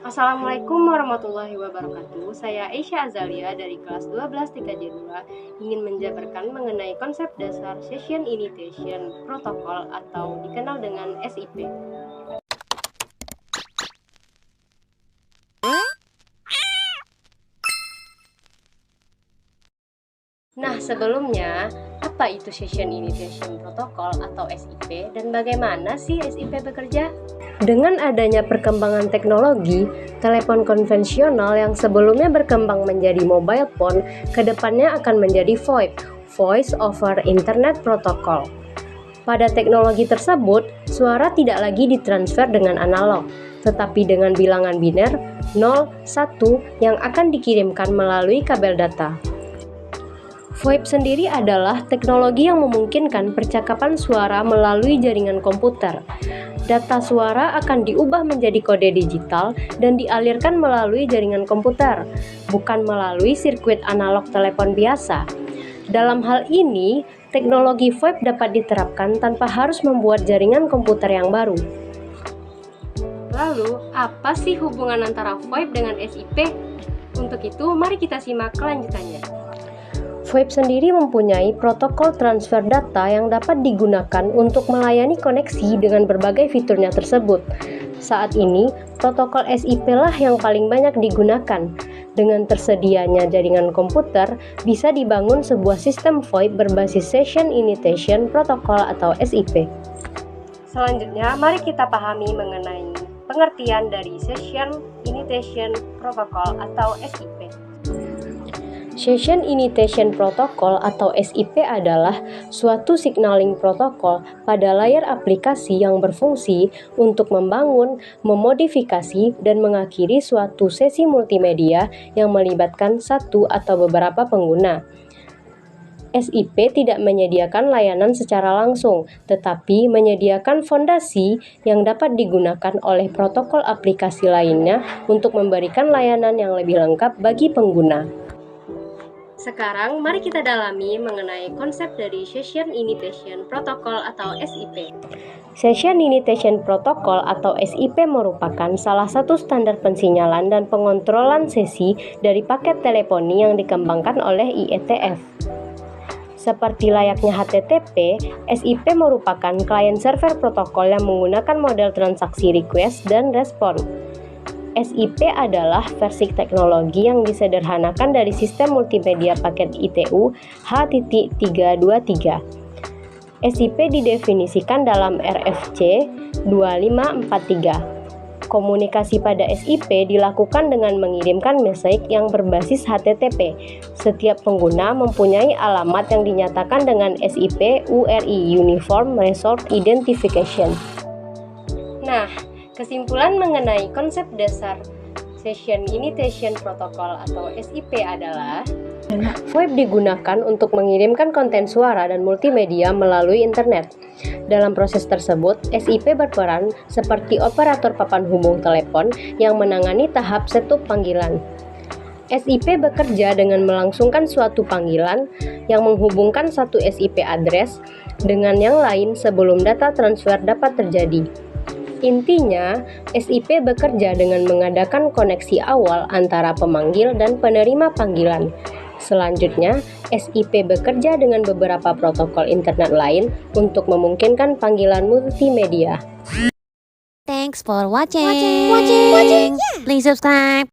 Assalamualaikum warahmatullahi wabarakatuh. Saya Aisyah Azalia dari kelas 12 3J2 ingin menjabarkan mengenai konsep dasar Session Initiation Protocol atau dikenal dengan SIP. Nah, sebelumnya, apa itu Session Initiation Protocol atau SIP dan bagaimana sih SIP bekerja? Dengan adanya perkembangan teknologi, telepon konvensional yang sebelumnya berkembang menjadi mobile phone, kedepannya akan menjadi VoIP, Voice over Internet Protocol. Pada teknologi tersebut, suara tidak lagi ditransfer dengan analog, tetapi dengan bilangan biner 0, 1 yang akan dikirimkan melalui kabel data. VoIP sendiri adalah teknologi yang memungkinkan percakapan suara melalui jaringan komputer. Data suara akan diubah menjadi kode digital dan dialirkan melalui jaringan komputer, bukan melalui sirkuit analog telepon biasa. Dalam hal ini, teknologi VoIP dapat diterapkan tanpa harus membuat jaringan komputer yang baru. Lalu, apa sih hubungan antara VoIP dengan SIP? Untuk itu, mari kita simak kelanjutannya. VoIP sendiri mempunyai protokol transfer data yang dapat digunakan untuk melayani koneksi dengan berbagai fiturnya tersebut. Saat ini, protokol SIP lah yang paling banyak digunakan. Dengan tersedianya jaringan komputer, bisa dibangun sebuah sistem VoIP berbasis Session Initiation Protocol atau SIP. Selanjutnya, mari kita pahami mengenai pengertian dari Session Initiation Protocol atau SIP. Session Initiation Protocol atau SIP adalah suatu signaling protokol pada layar aplikasi yang berfungsi untuk membangun, memodifikasi, dan mengakhiri suatu sesi multimedia yang melibatkan satu atau beberapa pengguna. SIP tidak menyediakan layanan secara langsung, tetapi menyediakan fondasi yang dapat digunakan oleh protokol aplikasi lainnya untuk memberikan layanan yang lebih lengkap bagi pengguna. Sekarang, mari kita dalami mengenai konsep dari Session Initiation Protocol atau SIP. Session Initiation Protocol atau SIP merupakan salah satu standar pensinyalan dan pengontrolan sesi dari paket teleponi yang dikembangkan oleh IETF. Seperti layaknya HTTP, SIP merupakan client-server protokol yang menggunakan model transaksi request dan respon. SIP adalah versi teknologi yang disederhanakan dari sistem multimedia paket ITU H.323. SIP didefinisikan dalam RFC 2543. Komunikasi pada SIP dilakukan dengan mengirimkan message yang berbasis HTTP. Setiap pengguna mempunyai alamat yang dinyatakan dengan SIP URI Uniform Resource Identification. Nah, kesimpulan mengenai konsep dasar Session Initiation Protocol atau SIP adalah VoIP digunakan untuk mengirimkan konten suara dan multimedia melalui internet. Dalam proses tersebut, SIP berperan seperti operator papan hubung telepon yang menangani tahap setup panggilan. SIP bekerja dengan melangsungkan suatu panggilan yang menghubungkan satu SIP address dengan yang lain sebelum data transfer dapat terjadi. Intinya, SIP bekerja dengan mengadakan koneksi awal antara pemanggil dan penerima panggilan. Selanjutnya, SIP bekerja dengan beberapa protokol internet lain untuk memungkinkan panggilan multimedia. Thanks for watching. Please subscribe.